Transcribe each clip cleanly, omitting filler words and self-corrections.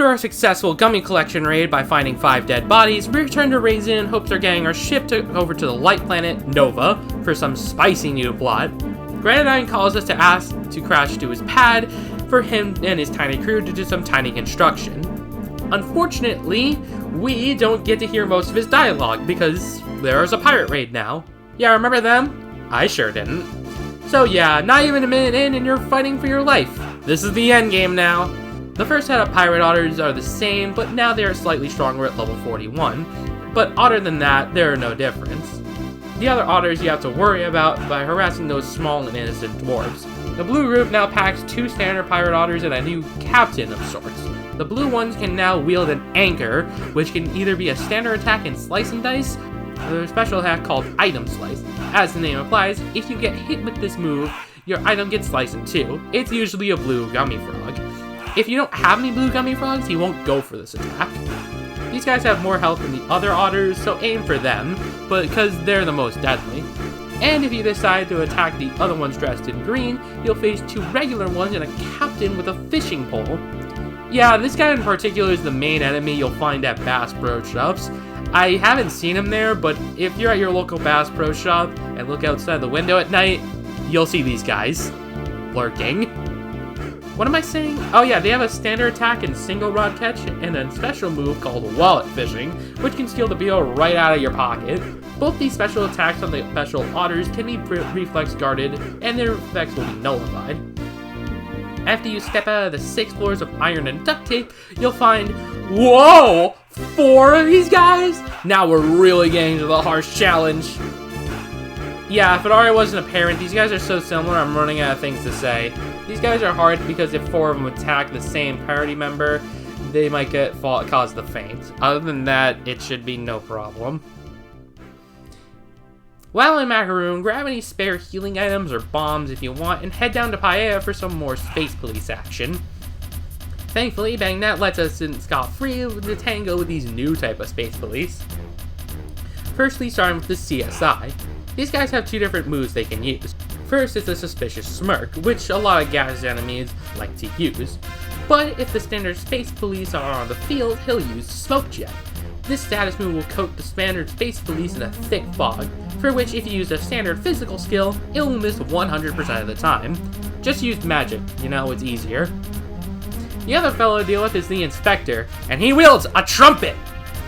After our successful gummy collection raid by finding 5 dead bodies, we return to Razen and hopes our gang are shipped over to the light planet Nova for some spicy new plot. Granadine calls us to ask to crash to his pad for him and his tiny crew to do some tiny construction. Unfortunately, we don't get to hear most of his dialogue because there's a pirate raid now. Yeah, remember them? I sure didn't. So yeah, not even a minute in and you're fighting for your life. This is the end game now. The first set of pirate otters are the same, but now they are slightly stronger at level 41. But other than that, there are no difference. The other otters you have to worry about by harassing those small and innocent dwarves. The blue group now packs 2 standard pirate otters and a new captain of sorts. The blue ones can now wield an anchor, which can either be a standard attack in Slice and Dice, or a special attack called Item Slice. As the name implies, if you get hit with this move, your item gets sliced in 2. It's usually a blue gummy frog. If you don't have any blue gummy frogs, he won't go for this attack. These guys have more health than the other otters, so aim for them, but because they're the most deadly. And if you decide to attack the other ones dressed in green, you'll face 2 regular ones and a captain with a fishing pole. Yeah, this guy in particular is the main enemy you'll find at Bass Pro Shops. I haven't seen him there, but if you're at your local Bass Pro Shop and look outside the window at night, you'll see these guys lurking. What am I saying? Oh yeah, they have a standard attack and single rod catch, and a special move called wallet fishing, which can steal the beetle right out of your pocket. Both these special attacks on the special otters can be reflex guarded, and their effects will be nullified. After you step out of the 6 floors of iron and duct tape, you'll find, whoa, 4 of these guys? Now we're really getting to the harsh challenge. Yeah, if it already wasn't apparent, these guys are so similar, I'm running out of things to say. These guys are hard because if 4 of them attack the same party member, they might cause the faint. Other than that, it should be no problem. While in Macaroon, grab any spare healing items or bombs if you want, and head down to Paella for some more Space Police action. Thankfully, BangNet lets us in scot-free to tango with these new type of Space Police. Firstly, starting with the CSI. These guys have 2 different moves they can use. First is the Suspicious Smirk, which a lot of gas enemies like to use. But if the standard Space Police are on the field, he'll use Smoke Jet. This status move will coat the standard Space Police in a thick fog, for which if you use a standard physical skill, it will miss 100% of the time. Just use magic, you know, it's easier. The other fellow to deal with is the Inspector, and he wields a trumpet!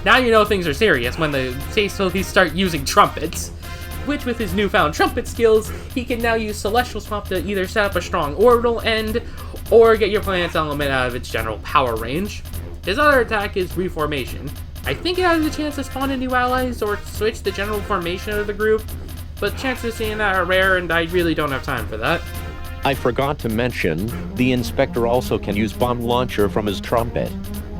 Now you know things are serious when the Space Police start using trumpets. Which with his newfound trumpet skills, he can now use Celestial Swamp to either set up a strong orbital end, or get your planet's element out of its general power range. His other attack is Reformation. I think it has a chance to spawn in new allies or switch the general formation of the group, but chances of seeing that are rare and I really don't have time for that. I forgot to mention, the Inspector also can use Bomb Launcher from his trumpet,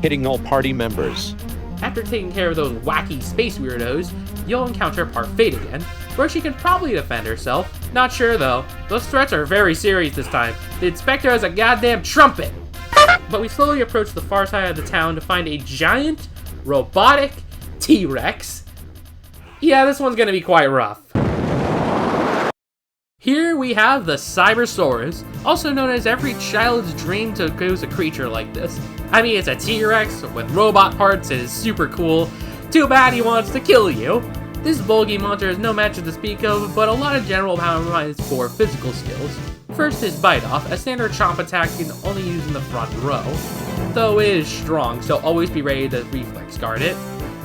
hitting all party members. After taking care of those wacky space weirdos, you'll encounter Parfait again, where she can probably defend herself. Not sure though, those threats are very serious this time. The Inspector has a goddamn trumpet! But we slowly approach the far side of the town to find a giant, robotic T-Rex. Yeah, this one's gonna be quite rough. Here we have the Cybersaurus, also known as every child's dream to use a creature like this. I mean, it's a T-Rex with robot parts and is super cool. Too bad he wants to kill you. This bulky monster is no match to speak of, but a lot of general power provides for physical skills. First is Bite Off, a standard chomp attack you can only use in the front row, though it is strong, so always be ready to reflex guard it.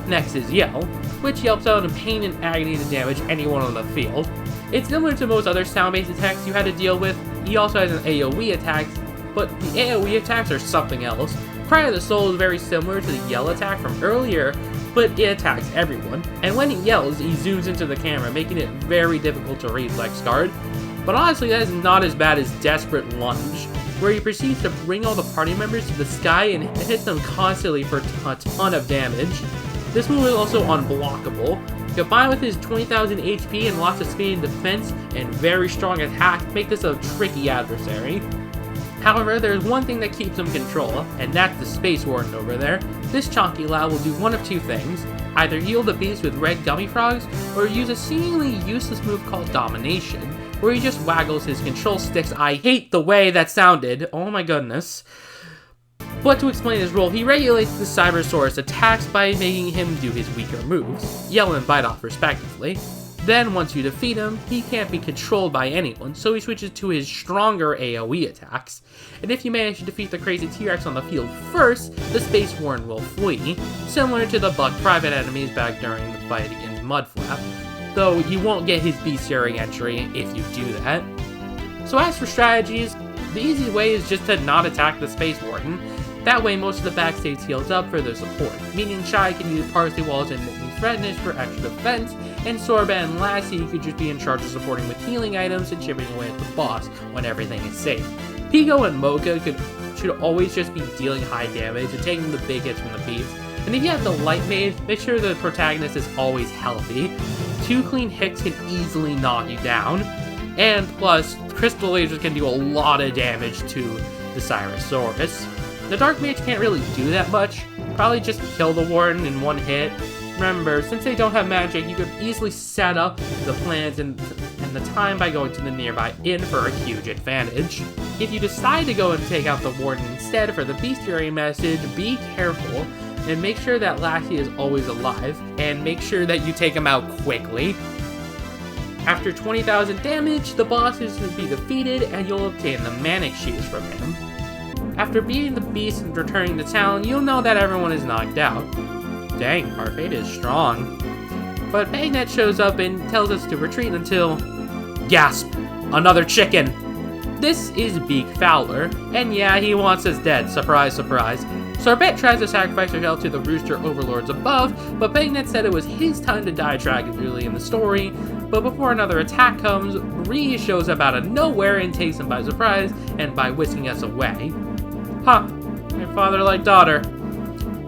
Next is Yell, which yelps out in pain and agony to damage anyone on the field. It's similar to most other sound-based attacks you had to deal with. He also has an AoE attack, but the AoE attacks are something else. Cry of the Soul is very similar to the Yell attack from earlier, but it attacks everyone, and when he yells, he zooms into the camera, making it very difficult to reflex guard. But honestly, that is not as bad as Desperate Lunge, where he proceeds to bring all the party members to the sky and hit them constantly for a ton of damage. This move is also unblockable. Combined with his 20,000 HP and lots of speed and defense and very strong attack, make this a tricky adversary. However, there's one thing that keeps him in control, and that's the Space Warden over there. This chonky lad will do one of 2 things. Either heal the beast with red gummy frogs, or use a seemingly useless move called Domination, where he just waggles his control sticks. I hate the way that sounded. Oh my goodness. But to explain his role, he regulates the Cybersaurus attacks by making him do his weaker moves, Yell and Bite Off respectively. Then, once you defeat him, he can't be controlled by anyone, so he switches to his stronger AoE attacks. And if you manage to defeat the crazy T-Rex on the field first, the Space Warden will flee, similar to the Buck private enemies back during the fight against Mudflap, though you won't get his bestiary entry if you do that. So as for strategies, the easy way is just to not attack the Space Warden. That way most of the backstage heals up for their support, meaning Shai can use Parsley Walls and Mutiny Threatness for extra defense, and Sorba and Lassie could just be in charge of supporting with healing items and chipping away at the boss when everything is safe. Pico and Mocha should always just be dealing high damage and taking the big hits from the beats, and if you have the Light Mage, make sure the protagonist is always healthy. 2 clean hits can easily knock you down, and plus, Crystal Lasers can do a lot of damage to the Cybersaurus. The Dark Mage can't really do that much, probably just kill the Warden in one hit. Remember, since they don't have magic, you could easily set up the plans and the time by going to the nearby inn for a huge advantage. If you decide to go and take out the Warden instead for the bestiary message, be careful and make sure that Lassie is always alive, and make sure that you take him out quickly. After 20,000 damage, the boss is to be defeated and you'll obtain the Manic Shoes from him. After beating the beast and returning to town, you'll know that everyone is knocked out. Dang, our fate is strong. But Bagnet shows up and tells us to retreat until... gasp! Another chicken! This is Beak Fowler, and yeah, he wants us dead, surprise surprise. Sorbet tries to sacrifice herself to the rooster overlords above, but Bagnet said it was his time to die tragically in the story. But before another attack comes, Ree shows up out of nowhere and takes him by surprise, and by whisking us away. Huh, your father like daughter.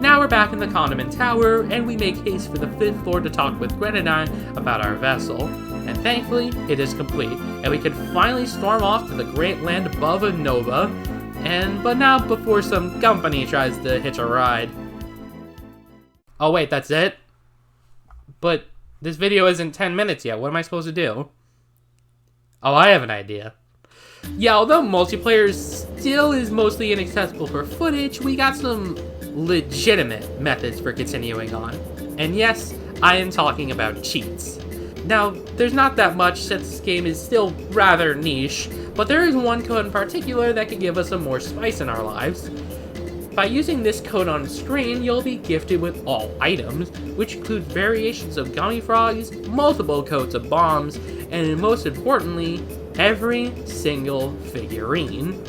Now we're back in the Condiment Tower, and we make haste for the 5th floor to talk with Grenadine about our vessel. And thankfully, it is complete, and we can finally storm off to the great land above Nova, but not before some company tries to hitch a ride. Oh wait, that's it? But this video isn't 10 minutes yet, what am I supposed to do? Oh, I have an idea. Yeah, although multiplayer still is mostly inaccessible for footage, we got some legitimate methods for continuing on. And yes, I am talking about cheats. Now, there's not that much since this game is still rather niche, but there is one code in particular that can give us some more spice in our lives. By using this code on screen, you'll be gifted with all items, which includes variations of gummy frogs, multiple coats of bombs, and most importantly, every single figurine.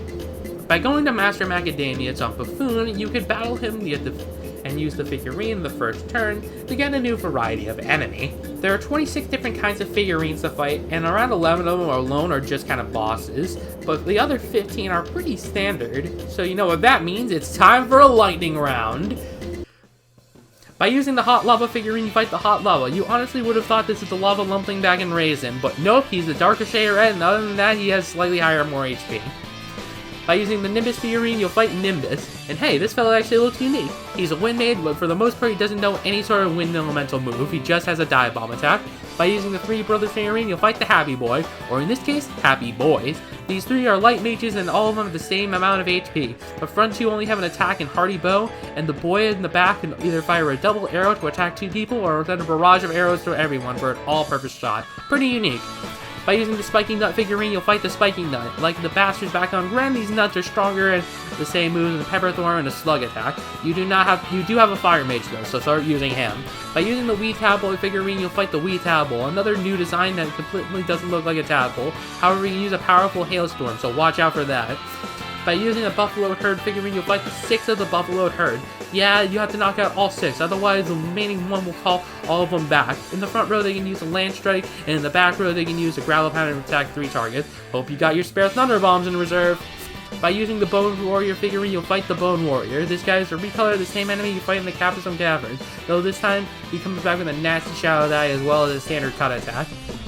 By going to Master Macadamia's on Buffoon, you could battle him and use the figurine the first turn to get a new variety of enemy. There are 26 different kinds of figurines to fight, and around 11 of them alone are just kind of bosses, but the other 15 are pretty standard, so you know what that means, it's time for a lightning round! By using the Hot Lava figurine, you fight the Hot Lava. You honestly would have thought this is the Lava Lumpling back in Razen, but nope, he's the darker shade red, and other than that, he has slightly more HP. By using the Nimbus figurine, you'll fight Nimbus. And hey, this fella actually looks unique. He's a wind maid, but for the most part he doesn't know any sort of wind elemental move, he just has a dive bomb attack. By using the Three Brothers figurine, you'll fight the Happy Boy, or in this case, Happy Boys. These three are light mages and all of them have the same amount of HP. The front two only have an attack and hardy bow, and the boy in the back can either fire a double arrow to attack 2 people, or send a barrage of arrows to everyone for an all-purpose shot. Pretty unique. By using the Spiking Nut figurine, you'll fight the Spiking Nut. Like the bastards back on Gren, these nuts are stronger and the same moves as the Pepperthorn and a Slug attack. You do have a Fire Mage though, so start using him. By using the Wee Tadpole figurine, you'll fight the Wee Tadpole, another new design that completely doesn't look like a tadpole. However, you can use a powerful Hailstorm, so watch out for that. By using a Buffalo Herd figurine, you'll fight the 6 of the Buffalo Herd. Yeah, you have to knock out all 6, otherwise the remaining one will call all of them back. In the front row, they can use a Land Strike, and in the back row, they can use a Growl Pound and attack 3 targets. Hope you got your spare Thunder Bombs in reserve. By using the Bone Warrior figurine, you'll fight the Bone Warrior. This guy is a recolor of the same enemy you fight in the Capstone Caverns, though this time, he comes back with a nasty Shadow Die as well as a standard cut attack.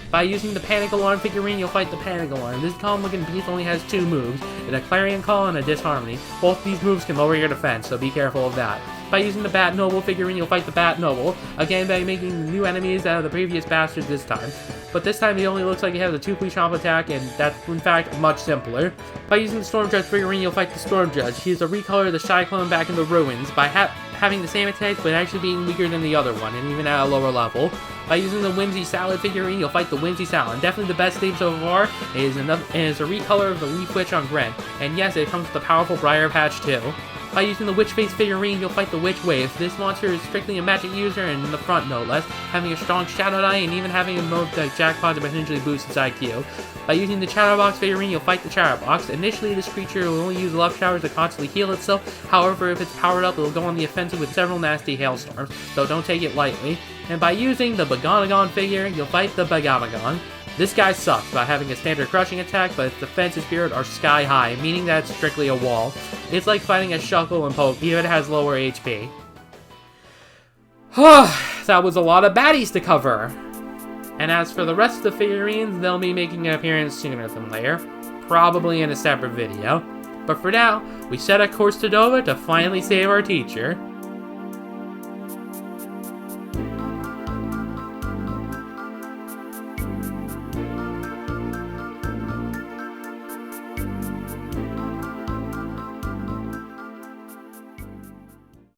By using the Panic Alarm figurine, you'll fight the Panic Alarm. This calm-looking beast only has 2 moves, a Clarion Call and a Disharmony. Both these moves can lower your defense, so be careful of that. By using the Bat Noble figurine, you'll fight the Bat Noble, again by making new enemies out of the previous bastard this time. But this time he only looks like he has a 2-point chomp attack, and that's in fact much simpler. By using the Storm Judge figurine, you'll fight the Storm Judge. He is a recolor of the Cyclone back in the ruins, by having the same attacks but actually being weaker than the other one, and even at a lower level. By using the Whimsy Salad figurine, you'll fight the Whimsy Salad. Definitely the best theme so far. It is a recolor of the Leaf Witch on Gren, and yes, it comes with the powerful Briar Patch too. By using the Witch Face figurine, you'll fight the Witch Wave. This monster is strictly a magic user and in the front no less, having a strong Shadow Die and even having a mode like Jackpot to potentially boost its IQ. By using the Chatterbox figurine, you'll fight the Chatterbox. Initially, this creature will only use Love Showers to constantly heal itself, however, if it's powered up, it will go on the offensive with several nasty hailstorms, so don't take it lightly. And by using the Baganagon figure, you'll fight the Baganagon. This guy sucks by having a standard crushing attack, but its defense and spirit are sky high, meaning that it's strictly a wall. It's like fighting a Shuckle and Poke, even if it has lower HP. That was a lot of baddies to cover. And as for the rest of the figurines, they'll be making an appearance sooner than later, probably in a separate video. But for now, we set a course to Nova to finally save our teacher.